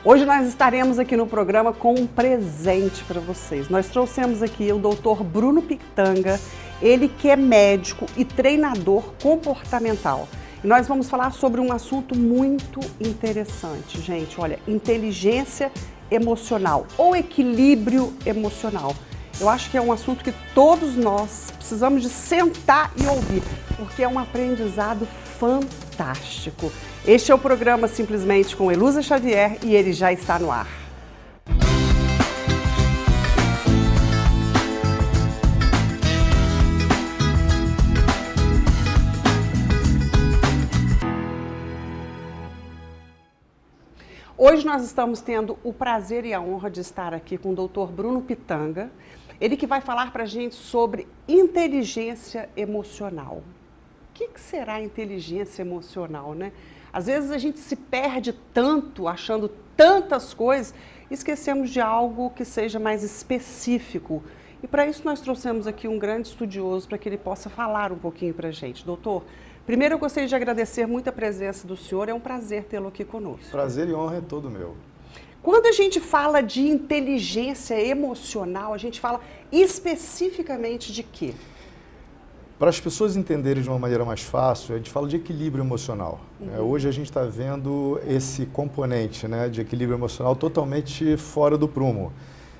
Hoje nós estaremos aqui no programa com um presente para vocês. Nós trouxemos aqui o Dr. Bruno Pitanga, ele que é médico e treinador comportamental. E nós vamos falar sobre um assunto muito interessante, gente. Olha, inteligência emocional ou equilíbrio emocional. Eu acho que é um assunto que todos nós precisamos de sentar e ouvir, porque é um aprendizado fantástico. Este é o programa Simplesmente com Elusa Xavier e ele já está no ar. Hoje nós estamos tendo o prazer e a honra de estar aqui com o Dr. Bruno Pitanga, ele que vai falar para a gente sobre inteligência emocional. O que será inteligência emocional, né? Às vezes a gente se perde tanto, achando tantas coisas, esquecemos de algo que seja mais específico. E para isso nós trouxemos aqui um grande estudioso para que ele possa falar um pouquinho para a gente. Doutor, primeiro eu gostaria de agradecer muito a presença do senhor, é um prazer tê-lo aqui conosco. Prazer e honra é todo meu. Quando a gente fala de inteligência emocional, a gente fala especificamente de quê? Para as pessoas entenderem de uma maneira mais fácil, a gente fala de equilíbrio emocional. Hoje a gente está vendo esse componente, né, de equilíbrio emocional totalmente fora do prumo.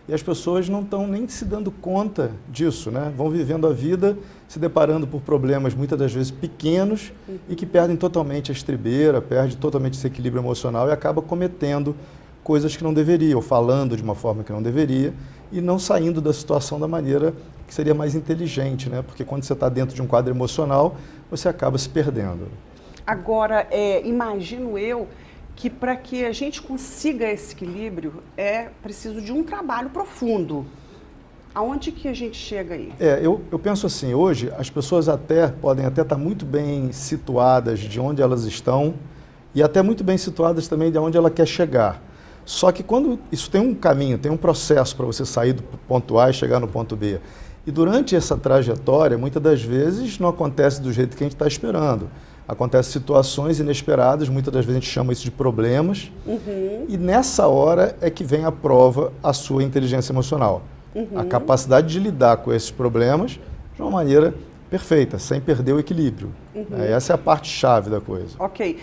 E as pessoas não estão nem se dando conta disso, né? Vão vivendo a vida, se deparando por problemas muitas das vezes pequenos e que perdem totalmente a estribeira, perde totalmente esse equilíbrio emocional e acaba cometendo coisas que não deveria, ou falando de uma forma que não deveria e não saindo da situação da maneira que seria mais inteligente, né? Porque quando você está dentro de um quadro emocional, você acaba se perdendo. Agora, imagino eu que para que a gente consiga esse equilíbrio é preciso de um trabalho profundo. Aonde que a gente chega aí? Eu penso assim, hoje as pessoas podem até estar muito bem situadas de onde elas estão e até muito bem situadas também de onde ela quer chegar. Só que quando isso tem um caminho, tem um processo para você sair do ponto A e chegar no ponto B. E durante essa trajetória, muitas das vezes não acontece do jeito que a gente está esperando. Acontecem situações inesperadas, muitas das vezes a gente chama isso de problemas. E nessa hora é que vem à prova a sua inteligência emocional. A capacidade de lidar com esses problemas de uma maneira perfeita, sem perder o equilíbrio. Essa é a parte-chave da coisa. Ok.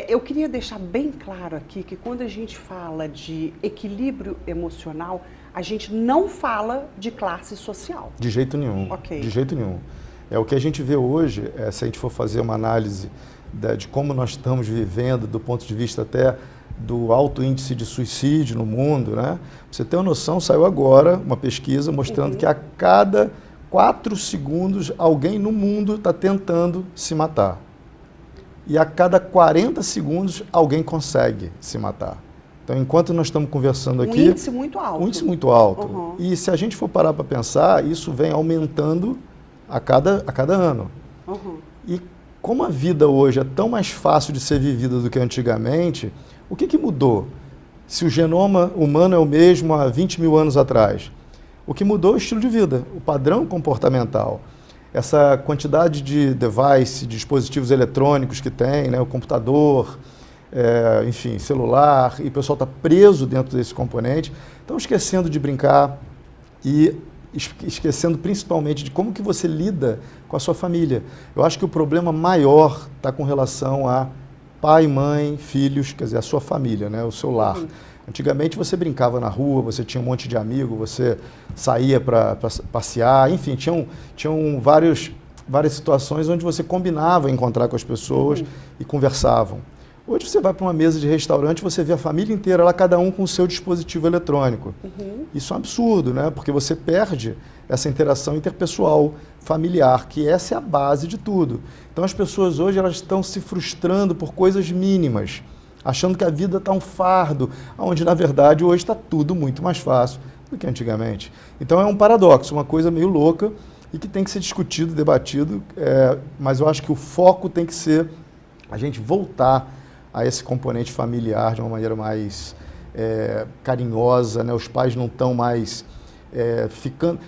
Eu queria deixar bem claro aqui que quando a gente fala de equilíbrio emocional, a gente não fala de classe social. De jeito nenhum. Ok. De jeito nenhum. O que a gente vê hoje, se a gente for fazer uma análise de como nós estamos vivendo, do ponto de vista até do alto índice de suicídio no mundo, né? Pra você ter uma noção, saiu agora uma pesquisa mostrando que a cada 4 segundos alguém no mundo está tentando se matar. E a cada 40 segundos alguém consegue se matar. Então, enquanto nós estamos conversando aqui... Um índice muito alto. Um índice muito alto. E se a gente for parar para pensar, isso vem aumentando a cada ano. E como a vida hoje é tão mais fácil de ser vivida do que antigamente, o que mudou? Se o genoma humano é o mesmo há 20 mil anos atrás, o que mudou é o estilo de vida, o padrão comportamental. Essa quantidade de device, de dispositivos eletrônicos que tem, né, o computador, enfim, celular, e o pessoal está preso dentro desse componente, estão esquecendo de brincar e esquecendo principalmente de como que você lida com a sua família. Eu acho que o problema maior está com relação a pai, mãe, filhos, quer dizer, a sua família, né, o seu lar. Antigamente você brincava na rua, você tinha um monte de amigo, você saía para passear, enfim, tinham várias situações onde você combinava encontrar com as pessoas e conversavam. Hoje você vai para uma mesa de restaurante, você vê a família inteira lá, cada um com o seu dispositivo eletrônico. Isso é um absurdo, né? Porque você perde essa interação interpessoal, familiar, que essa é a base de tudo. Então as pessoas hoje elas estão se frustrando por coisas mínimas, achando que a vida está um fardo, onde na verdade hoje está tudo muito mais fácil do que antigamente. Então é um paradoxo, uma coisa meio louca e que tem que ser discutido, debatido, mas eu acho que o foco tem que ser a gente voltar a esse componente familiar de uma maneira mais carinhosa, né? Os pais não estão mais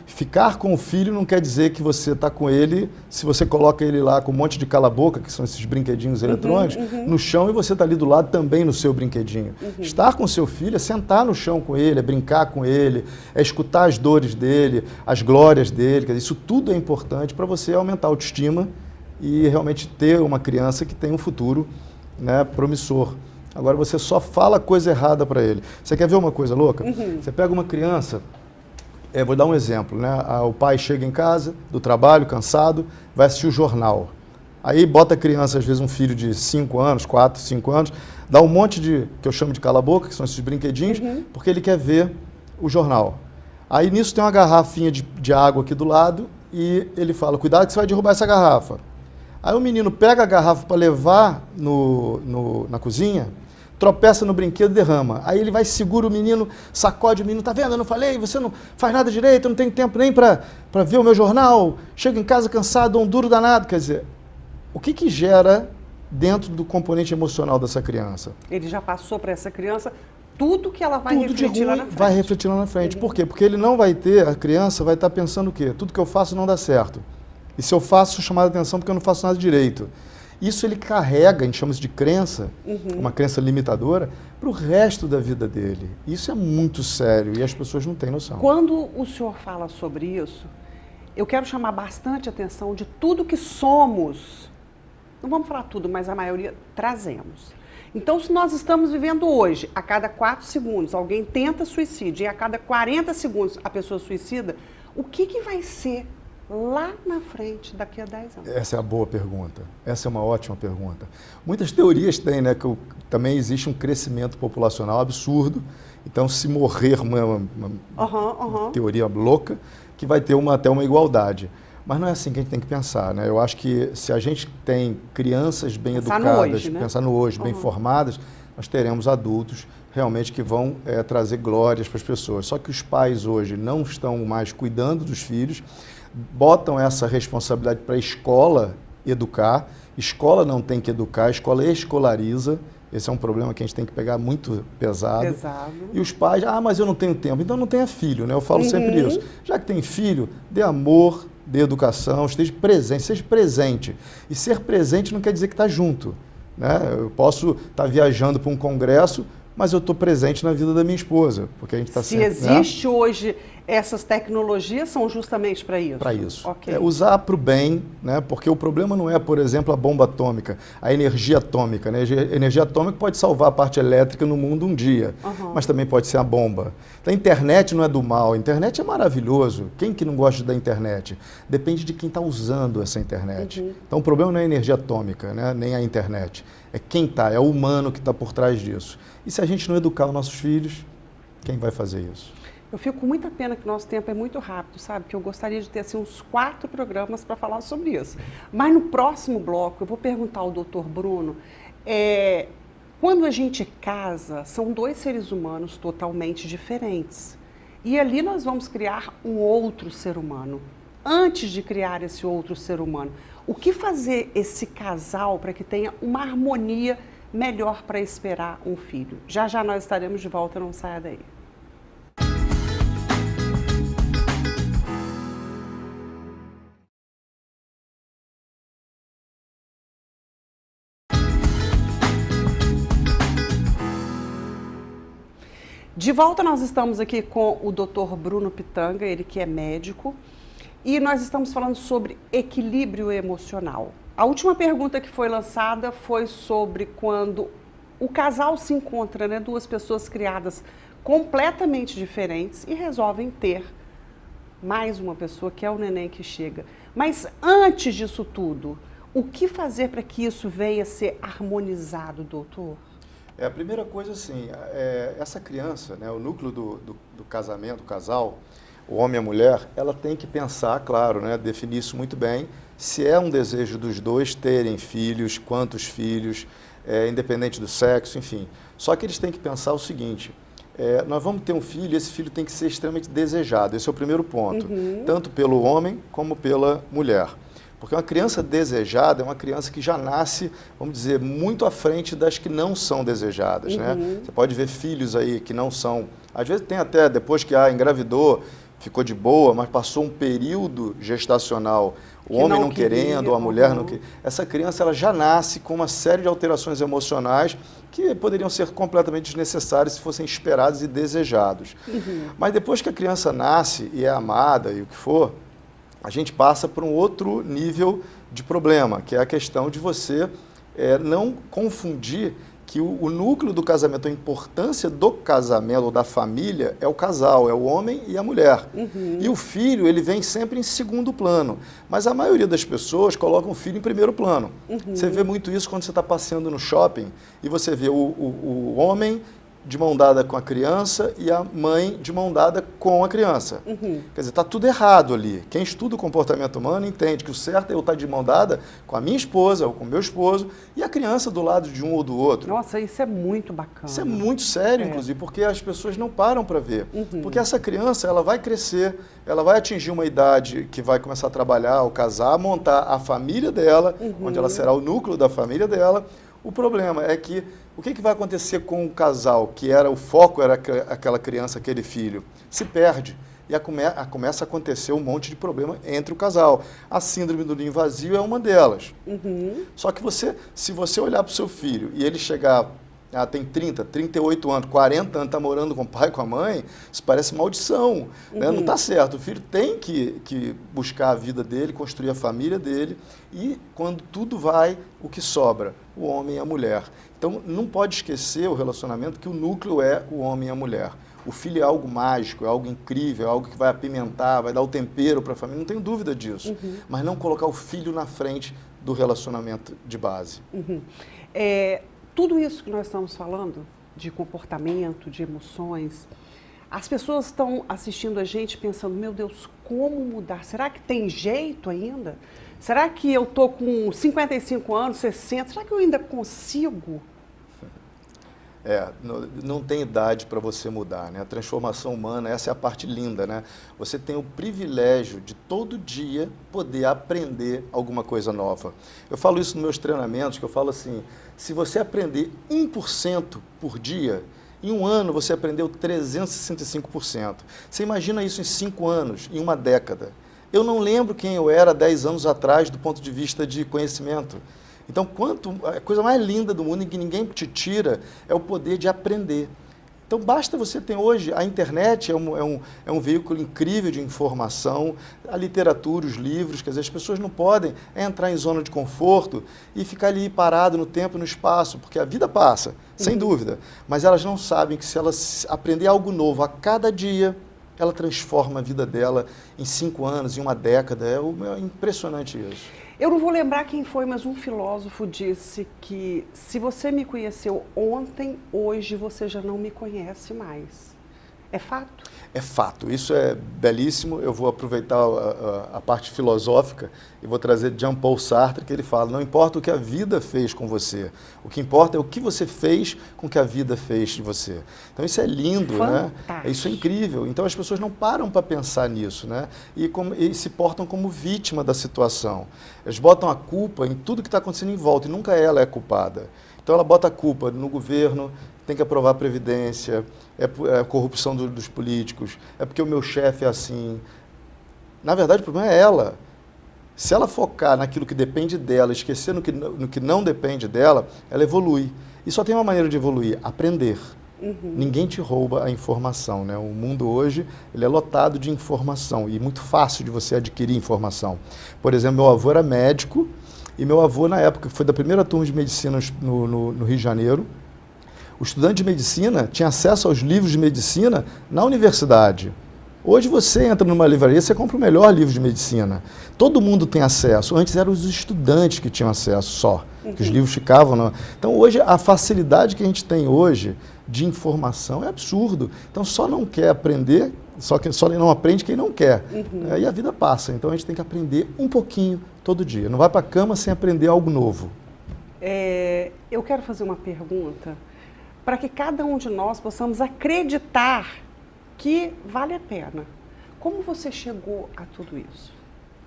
Ficar com o filho não quer dizer que você está com ele, se você coloca ele lá com um monte de cala-boca, que são esses brinquedinhos eletrônicos, no chão, e você está ali do lado também no seu brinquedinho. Estar com seu filho é sentar no chão com ele, é brincar com ele, é escutar as dores dele, as glórias dele. Quer dizer, isso tudo é importante para você aumentar a autoestima e realmente ter uma criança que tem um futuro, né, promissor. Agora você só fala coisa errada para ele. Você quer ver uma coisa louca? Você pega uma criança... vou dar um exemplo, né? O pai chega em casa, do trabalho, cansado, vai assistir o jornal. Aí bota a criança, às vezes um filho de 5 anos, 4, 5 anos, dá um monte de, que eu chamo de cala-boca, que são esses brinquedinhos, porque ele quer ver o jornal. Aí nisso tem uma garrafinha de água aqui do lado e ele fala, cuidado que você vai derrubar essa garrafa. Aí o menino pega a garrafa para levar na cozinha, tropeça no brinquedo e derrama. Aí ele vai, segura o menino, sacode o menino, tá vendo? Eu não falei, você não faz nada direito, eu não tenho tempo nem para ver o meu jornal, chego em casa cansado, um duro danado. Quer dizer, o que gera dentro do componente emocional dessa criança? Ele já passou para essa criança tudo que ela vai refletir lá na frente. Vai refletir lá na frente. Por quê? Porque ele não vai ter, a criança vai estar pensando o quê? Tudo que eu faço não dá certo. E se eu faço, sou chamado a atenção porque eu não faço nada direito. Isso ele carrega, a gente chama isso de crença, uma crença limitadora, para o resto da vida dele. Isso é muito sério e as pessoas não têm noção. Quando o senhor fala sobre isso, eu quero chamar bastante atenção de tudo que somos, não vamos falar tudo, mas a maioria trazemos. Então, se nós estamos vivendo hoje, a cada 4 segundos alguém tenta suicídio e a cada 40 segundos a pessoa suicida, o que vai ser lá na frente, daqui a 10 anos? Essa é a boa pergunta. Essa é uma ótima pergunta. Muitas teorias têm, né, que também existe um crescimento populacional absurdo. Então, se morrer uma teoria louca, que vai ter até uma igualdade. Mas não é assim que a gente tem que pensar, né? Eu acho que se a gente tem crianças bem educadas, pensar no hoje, bem formadas, nós teremos adultos realmente que vão trazer glórias para as pessoas. Só que os pais hoje não estão mais cuidando dos filhos, botam essa responsabilidade para a escola educar. Escola não tem que educar, a escola escolariza. Esse é um problema que a gente tem que pegar muito pesado. E os pais, mas eu não tenho tempo. Então não tenha filho, né? Eu falo sempre isso. Já que tem filho, dê amor, dê educação, esteja presente, seja presente. E ser presente não quer dizer que está junto, né? Eu posso estar viajando para um congresso, mas eu estou presente na vida da minha esposa, porque a gente está sempre... Se existe hoje, essas tecnologias são justamente para isso? Para isso. Okay. Usar para o bem, né? Porque o problema não é, por exemplo, a bomba atômica, a energia atômica, né? A energia atômica pode salvar a parte elétrica no mundo um dia, mas também pode ser a bomba. Então, a internet não é do mal, a internet é maravilhoso. Quem que não gosta da internet? Depende de quem está usando essa internet. Então, o problema não é a energia atômica, né? Nem a internet. É quem está, é o humano que está por trás disso. E se a gente não educar os nossos filhos, quem vai fazer isso? Eu fico com muita pena que o nosso tempo é muito rápido, sabe? Que eu gostaria de ter assim, uns 4 programas para falar sobre isso. Mas no próximo bloco eu vou perguntar ao Dr. Bruno, quando a gente casa, são 2 seres humanos totalmente diferentes. E ali nós vamos criar um outro ser humano. Antes de criar esse outro ser humano, o que fazer esse casal para que tenha uma harmonia melhor para esperar um filho? Já já nós estaremos de volta, não saia daí. De volta, nós estamos aqui com o Dr. Bruno Pitanga, ele que é médico, e nós estamos falando sobre equilíbrio emocional. A última pergunta que foi lançada foi sobre quando o casal se encontra, né, 2 pessoas criadas completamente diferentes e resolvem ter mais uma pessoa, que é o neném que chega. Mas antes disso tudo, o que fazer para que isso venha a ser harmonizado, doutor? A primeira coisa, assim, essa criança, né, o núcleo do casamento, do casal, o homem e a mulher, ela tem que pensar, claro, né, definir isso muito bem, se é um desejo dos dois terem filhos, quantos filhos, independente do sexo, enfim. Só que eles têm que pensar o seguinte, nós vamos ter um filho e esse filho tem que ser extremamente desejado, esse é o primeiro ponto, tanto pelo homem como pela mulher. Porque uma criança desejada é uma criança que já nasce, vamos dizer, muito à frente das que não são desejadas, né? Você pode ver filhos aí que não são... Às vezes tem até, depois que engravidou, ficou de boa, mas passou um período gestacional, o homem não querendo, ou a mulher não querendo, essa criança ela já nasce com uma série de alterações emocionais que poderiam ser completamente desnecessárias se fossem esperados e desejados. Mas depois que a criança nasce e é amada e o que for, a gente passa por um outro nível de problema, que é a questão de você não confundir que o núcleo do casamento, a importância do casamento ou da família é o casal, é o homem e a mulher. E o filho, ele vem sempre em segundo plano. Mas a maioria das pessoas colocam o filho em primeiro plano. Você vê muito isso quando você está passeando no shopping e você vê o homem de mão dada com a criança e a mãe de mão dada com a criança. Quer dizer, está tudo errado ali. Quem estuda o comportamento humano entende que o certo é eu estar de mão dada com a minha esposa ou com o meu esposo e a criança do lado de um ou do outro. Nossa, isso é muito bacana. Isso é muito sério, inclusive, porque as pessoas não param para ver. Porque essa criança, ela vai crescer, ela vai atingir uma idade que vai começar a trabalhar, ou casar, montar a família dela, onde ela será o núcleo da família dela. O problema é que o que vai acontecer com o casal, que era o foco, era aquela criança, aquele filho? Se perde. E começa a acontecer um monte de problema entre o casal. A síndrome do ninho vazio é uma delas. Só que se você olhar para o seu filho e ele chegar, tem 30, 38 anos, 40 anos, está morando com o pai e com a mãe, isso parece maldição. Né? Não está certo. O filho tem que buscar a vida dele, construir a família dele e quando tudo vai, o que sobra? O homem e a mulher. Então, não pode esquecer o relacionamento que o núcleo é o homem e a mulher. O filho é algo mágico, é algo incrível, é algo que vai apimentar, vai dar o tempero para a família, não tenho dúvida disso. Mas não colocar o filho na frente do relacionamento de base. Tudo isso que nós estamos falando, de comportamento, de emoções, as pessoas estão assistindo a gente pensando, meu Deus, como mudar? Será que tem jeito ainda? Será que eu estou com 55 anos, 60, será que eu ainda consigo? Não tem idade para você mudar, né? A transformação humana, essa é a parte linda, né? Você tem o privilégio de todo dia poder aprender alguma coisa nova. Eu falo isso nos meus treinamentos, que eu falo assim, se você aprender 1% por dia, em um ano você aprendeu 365%. Você imagina isso em 5 anos, em uma década. Eu não lembro quem eu era 10 anos atrás do ponto de vista de conhecimento. Então, a coisa mais linda do mundo e que ninguém te tira é o poder de aprender. Então, basta você ter hoje, a internet é um veículo incrível de informação, a literatura, os livros, quer dizer, as pessoas não podem entrar em zona de conforto e ficar ali parado no tempo e no espaço, porque a vida passa, sem dúvida, mas elas não sabem que se elas aprender algo novo a cada dia, ela transforma a vida dela em 5 anos, em uma década, é impressionante isso. Eu não vou lembrar quem foi, mas um filósofo disse que se você me conheceu ontem, hoje você já não me conhece mais. É fato? É fato, isso é belíssimo. Eu vou aproveitar a parte filosófica e vou trazer Jean-Paul Sartre, que ele fala, não importa o que a vida fez com você, o que importa é o que você fez com o que a vida fez de você. Então isso é lindo, fantástico, né? Isso é incrível. Então as pessoas não param para pensar nisso, né? E se portam como vítima da situação. Eles botam a culpa em tudo que está acontecendo em volta e nunca ela é culpada. Então ela bota a culpa no governo, tem que aprovar a Previdência, é a corrupção dos políticos, é porque o meu chefe é assim. Na verdade, o problema é ela. Se ela focar naquilo que depende dela, esquecer no que não depende dela, ela evolui. E só tem uma maneira de evoluir, aprender. Ninguém te rouba a informação, né? O mundo hoje ele é lotado de informação e muito fácil de você adquirir informação. Por exemplo, meu avô era médico e meu avô, na época, foi da primeira turma de medicina no Rio de Janeiro. O estudante de medicina tinha acesso aos livros de medicina na universidade. Hoje você entra numa livraria, você compra o melhor livro de medicina. Todo mundo tem acesso. Antes eram os estudantes que tinham acesso só, que os livros ficavam... Então hoje a facilidade que a gente tem hoje de informação é absurdo. Então só não quer aprender, só não aprende quem não quer. E a vida passa. Então a gente tem que aprender um pouquinho todo dia. Não vai para a cama sem aprender algo novo. Eu quero fazer uma pergunta para que cada um de nós possamos acreditar que vale a pena. Como você chegou a tudo isso?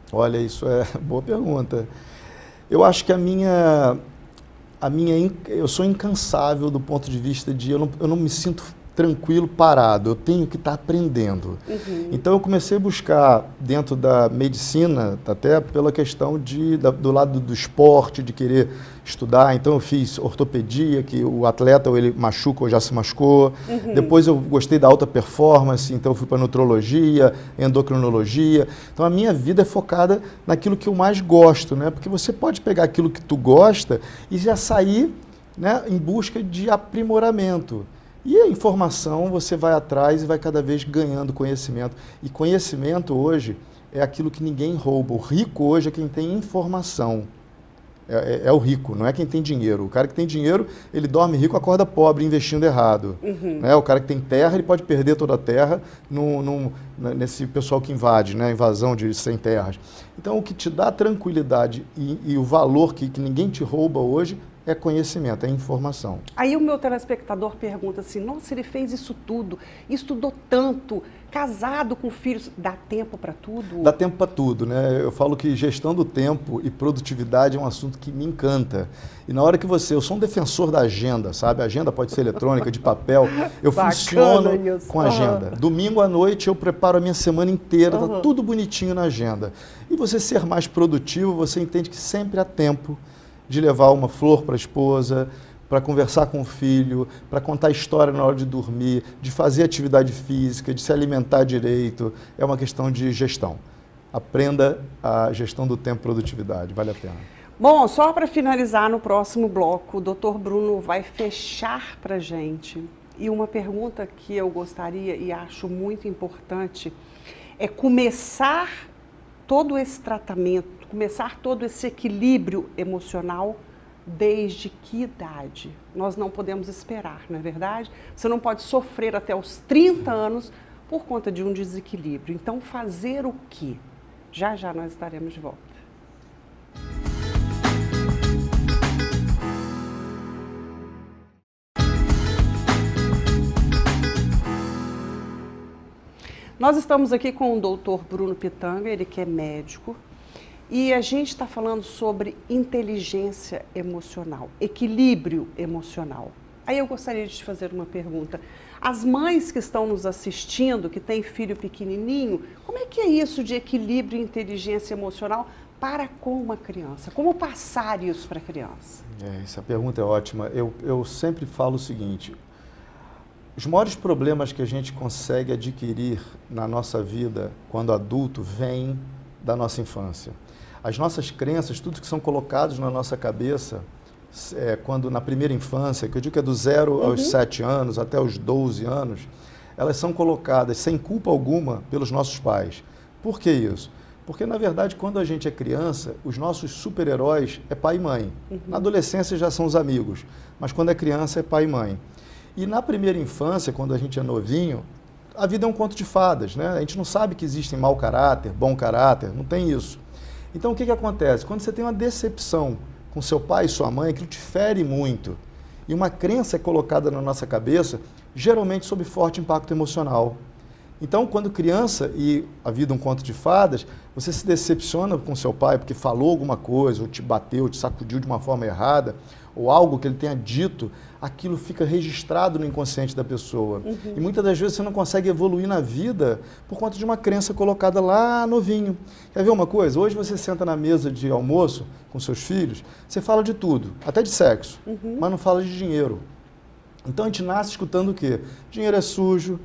Olha, isso é boa pergunta. Eu acho que eu sou incansável do ponto de vista de eu não me sinto tranquilo, parado, eu tenho que estar aprendendo. Então eu comecei a buscar dentro da medicina, até pela questão do lado do esporte, de querer estudar. Então eu fiz ortopedia, que o atleta ou ele machuca ou já se machucou. Depois eu gostei da alta performance, então eu fui para nutrologia, endocrinologia. Então a minha vida é focada naquilo que eu mais gosto, né? Porque você pode pegar aquilo que tu gosta e já sair, né, em busca de aprimoramento. E a informação, você vai atrás e vai cada vez ganhando conhecimento. E conhecimento hoje é aquilo que ninguém rouba. O rico hoje é quem tem informação. É o rico, não é quem tem dinheiro. O cara que tem dinheiro, ele dorme rico, acorda pobre, investindo errado. Né? O cara que tem terra, ele pode perder toda a terra nesse pessoal que invade, né? Invasão de sem terras. Então, o que te dá tranquilidade e o valor que ninguém te rouba hoje é conhecimento, é informação. Aí o meu telespectador pergunta assim, nossa, ele fez isso tudo, estudou tanto, casado com filhos, dá tempo para tudo? Dá tempo para tudo, né? Eu falo que gestão do tempo e produtividade é um assunto que me encanta. E na hora que eu sou um defensor da agenda, sabe? A agenda pode ser eletrônica, de papel, eu funciono com a agenda. Domingo à noite eu preparo a minha semana inteira, tá tudo bonitinho na agenda. E você ser mais produtivo, você entende que sempre há tempo de levar uma flor para a esposa, para conversar com o filho, para contar história na hora de dormir, de fazer atividade física, de se alimentar direito. É uma questão de gestão. Aprenda a gestão do tempo e produtividade, vale a pena. Bom, só para finalizar no próximo bloco, o Dr. Bruno vai fechar para a gente. E uma pergunta que eu gostaria e acho muito importante é começar todo esse tratamento, começar todo esse equilíbrio emocional desde que idade? Nós não podemos esperar, não é verdade? Você não pode sofrer até os 30 anos por conta de um desequilíbrio. Então, fazer o quê? Já já nós estaremos de volta. Nós estamos aqui com o Dr. Bruno Pitanga, ele que é médico, e a gente está falando sobre inteligência emocional, equilíbrio emocional. Aí eu gostaria de te fazer uma pergunta. As mães que estão nos assistindo, que têm filho pequenininho, como é que é isso de equilíbrio e inteligência emocional para com uma criança? Como passar isso para a criança? Essa pergunta é ótima. Eu sempre falo o seguinte, os maiores problemas que a gente consegue adquirir na nossa vida quando adulto vêm da nossa infância. As nossas crenças, tudo que são colocados na nossa cabeça, quando na primeira infância, que eu digo que é do 0 aos 7 anos até os 12 anos, elas são colocadas sem culpa alguma pelos nossos pais. Por que isso? Porque, na verdade, quando a gente é criança, os nossos super-heróis é pai e mãe. Na adolescência já são os amigos, mas quando é criança é pai e mãe. E na primeira infância, quando a gente é novinho, a vida é um conto de fadas, né? A gente não sabe que existem mau caráter, bom caráter, não tem isso. Então, o que acontece? Quando você tem uma decepção com seu pai e sua mãe, aquilo te fere muito. E uma crença é colocada na nossa cabeça, geralmente sob forte impacto emocional. Então, quando criança e a vida é um conto de fadas, você se decepciona com seu pai porque falou alguma coisa, ou te bateu, te sacudiu de uma forma errada, ou algo que ele tenha dito, aquilo fica registrado no inconsciente da pessoa. E muitas das vezes você não consegue evoluir na vida por conta de uma crença colocada lá novinho. Quer ver uma coisa? Hoje você senta na mesa de almoço com seus filhos, você fala de tudo, até de sexo, mas não fala de dinheiro. Então a gente nasce escutando o quê? Dinheiro é sujo,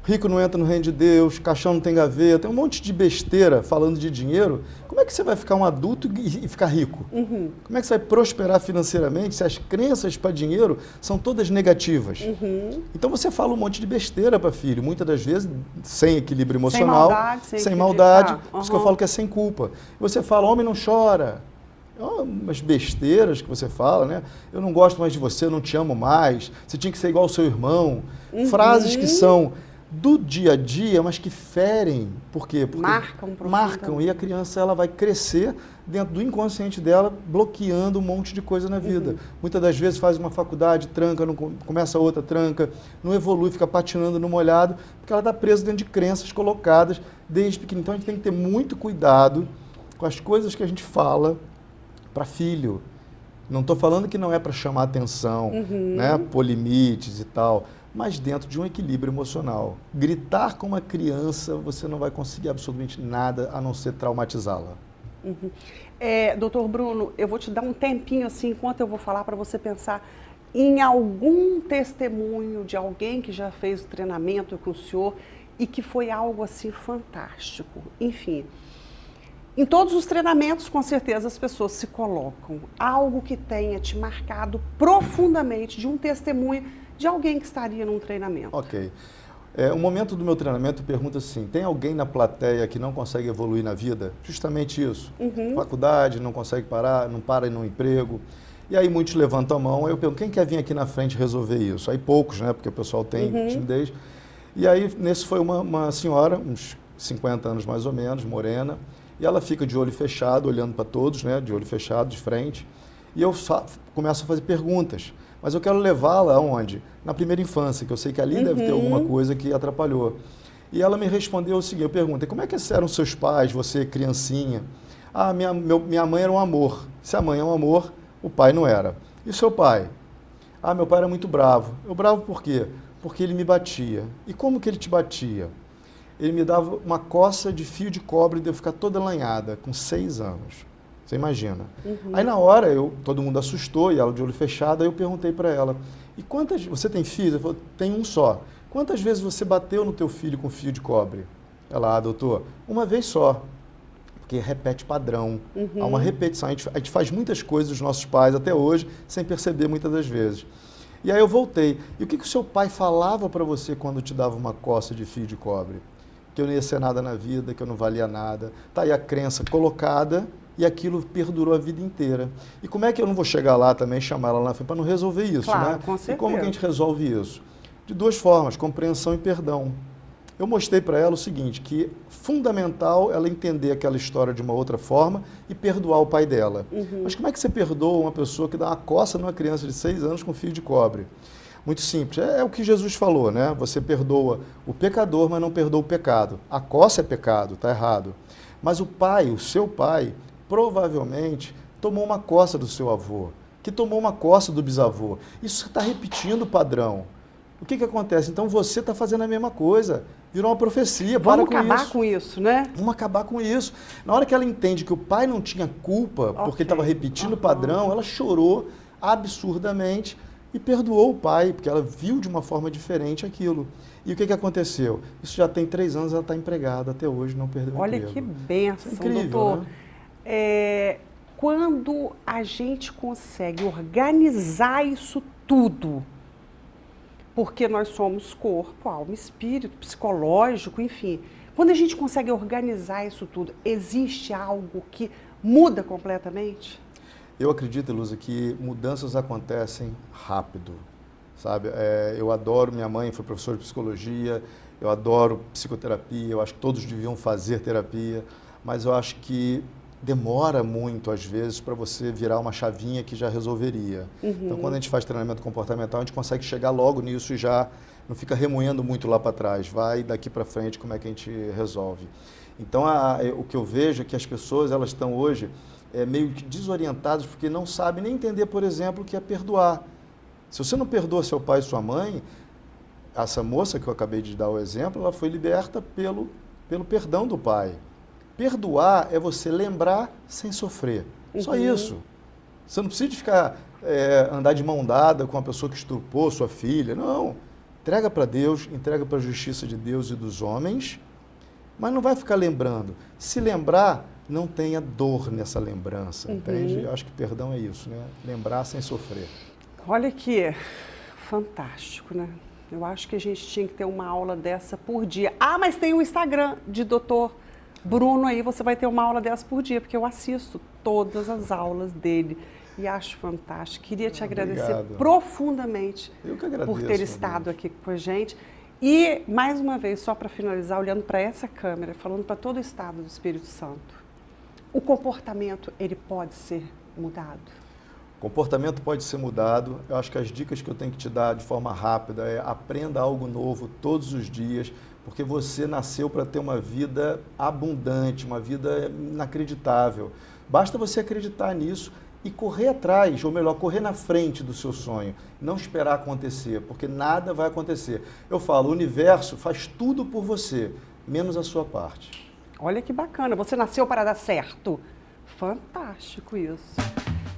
rico não entra no reino de Deus, caixão não tem gaveta, tem um monte de besteira falando de dinheiro. Como é que você vai ficar um adulto e ficar rico? Como é que você vai prosperar financeiramente se as crenças para dinheiro são todas negativas? Então você fala um monte de besteira para filho, muitas das vezes sem equilíbrio emocional, sem maldade, por isso que eu falo que é sem culpa. Você fala, homem não chora. Umas besteiras que você fala, né? Eu não gosto mais de você, eu não te amo mais, você tinha que ser igual ao seu irmão. Frases que são do dia a dia, mas que ferem. Por quê? Porque marcam e a criança ela vai crescer dentro do inconsciente dela, bloqueando um monte de coisa na vida. Muitas das vezes faz uma faculdade, tranca, não, começa outra, tranca, não evolui, fica patinando no molhado, porque ela está presa dentro de crenças colocadas desde pequeno. Então a gente tem que ter muito cuidado com as coisas que a gente fala para filho. Não estou falando que não é para chamar atenção, né, pôr limites e tal, mas dentro de um equilíbrio emocional. Gritar com uma criança, você não vai conseguir absolutamente nada a não ser traumatizá-la. Uhum. Doutor Bruno, eu vou te dar um tempinho assim, enquanto eu vou falar, para você pensar em algum testemunho de alguém que já fez o treinamento com o senhor e que foi algo assim fantástico. Enfim, em todos os treinamentos, com certeza, as pessoas se colocam. Algo que tenha te marcado profundamente de um testemunho de alguém que estaria num treinamento. Ok. Um momento do meu treinamento pergunta assim, tem alguém na plateia que não consegue evoluir na vida? Justamente isso. Faculdade, não consegue parar, não para no emprego. E aí muitos levantam a mão, aí eu pergunto, quem quer vir aqui na frente resolver isso? Aí poucos, né? Porque o pessoal tem timidez. E aí, nesse foi uma senhora, uns 50 anos mais ou menos, morena, e ela fica de olho fechado, olhando para todos, né? De olho fechado, de frente. E eu começo a fazer perguntas. Mas eu quero levá-la aonde? Na primeira infância, que eu sei que ali deve ter alguma coisa que atrapalhou. E ela me respondeu o seguinte, eu perguntei, como é que eram seus pais, você criancinha? Ah, minha mãe era um amor. Se a mãe é um amor, o pai não era. E o seu pai? Ah, meu pai era muito bravo. Eu bravo por quê? Porque ele me batia. E como que ele te batia? Ele me dava uma coça de fio de cobre de eu ficar toda lanhada, com 6 anos. Você imagina. Aí na hora, todo mundo assustou, e ela de olho fechado, aí eu perguntei para ela, e quantas, você tem filhos? Ela falou, tem um só. Quantas vezes você bateu no teu filho com fio de cobre? Ela, doutor, uma vez só. Porque repete padrão. Há uma repetição. A gente faz muitas coisas dos nossos pais até hoje, sem perceber muitas das vezes. E aí eu voltei. E o que o seu pai falava para você quando te dava uma coça de fio de cobre? Que eu não ia ser nada na vida, que eu não valia nada. Tá aí a crença colocada e aquilo perdurou a vida inteira. E como é que eu não vou chegar lá também, chamar ela lá na frente para não resolver isso, claro, né? Com certeza. E como que a gente resolve isso? De 2 formas, compreensão e perdão. Eu mostrei para ela o seguinte, que fundamental ela entender aquela história de uma outra forma e perdoar o pai dela. Mas como é que você perdoa uma pessoa que dá uma coça numa criança de 6 anos com fio de cobre? Muito simples. É o que Jesus falou, né? Você perdoa o pecador, mas não perdoa o pecado. A coça é pecado, está errado. Mas o pai, o seu pai, provavelmente tomou uma coça do seu avô, que tomou uma coça do bisavô. Isso está repetindo o padrão. O que acontece? Então você está fazendo a mesma coisa. Virou uma profecia. Vamos acabar com isso, né? Vamos acabar com isso. Na hora que ela entende que o pai não tinha culpa, porque estava repetindo o padrão, ela chorou absurdamente e perdoou o pai, porque ela viu de uma forma diferente aquilo. E o que aconteceu? Isso já tem 3 anos, ela está empregada até hoje, não perdeu o emprego. Olha que bênção, é incrível, doutor. Né? Quando a gente consegue organizar isso tudo, porque nós somos corpo, alma, espírito, psicológico, enfim. Quando a gente consegue organizar isso tudo, existe algo que muda completamente? Eu acredito, Luza, que mudanças acontecem rápido, sabe? Eu adoro, minha mãe foi professora de psicologia, eu adoro psicoterapia, eu acho que todos deviam fazer terapia, mas eu acho que demora muito, às vezes, para você virar uma chavinha que já resolveria. Então, quando a gente faz treinamento comportamental, a gente consegue chegar logo nisso e já não fica remoendo muito lá para trás. Vai daqui para frente, como é que a gente resolve. Então, o que eu vejo é que as pessoas, elas estão hoje meio que desorientadas, porque não sabem nem entender, por exemplo, o que é perdoar. Se você não perdoa seu pai e sua mãe, essa moça que eu acabei de dar o exemplo, ela foi liberta pelo perdão do pai. Perdoar é você lembrar sem sofrer. Só isso. Você não precisa de ficar, andar de mão dada com a pessoa que estrupou sua filha. Não. Entrega para Deus, entrega para a justiça de Deus e dos homens, mas não vai ficar lembrando. Se lembrar, não tenha dor nessa lembrança, entende? Eu acho que perdão é isso, né? Lembrar sem sofrer. Olha que fantástico, né? Eu acho que a gente tinha que ter uma aula dessa por dia. Ah, mas tem o Instagram de Dr. Bruno aí, você vai ter uma aula dessa por dia, porque eu assisto todas as aulas dele e acho fantástico. Queria te agradecer profundamente por ter estado aqui com a gente. E, mais uma vez, só para finalizar, olhando para essa câmera, falando para todo o estado do Espírito Santo, o comportamento, ele pode ser mudado? O comportamento pode ser mudado. Eu acho que as dicas que eu tenho que te dar de forma rápida é aprenda algo novo todos os dias, porque você nasceu para ter uma vida abundante, uma vida inacreditável. Basta você acreditar nisso e correr atrás, ou melhor, correr na frente do seu sonho. Não esperar acontecer, porque nada vai acontecer. Eu falo, o universo faz tudo por você, menos a sua parte. Olha que bacana, você nasceu para dar certo. Fantástico isso.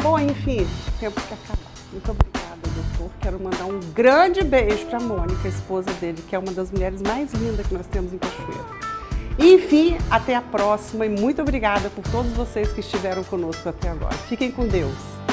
Bom, enfim, temos que acabar. Muito obrigada, doutor. Quero mandar um grande beijo para a Mônica, a esposa dele, que é uma das mulheres mais lindas que nós temos em Cachoeira. Enfim, até a próxima e muito obrigada por todos vocês que estiveram conosco até agora. Fiquem com Deus.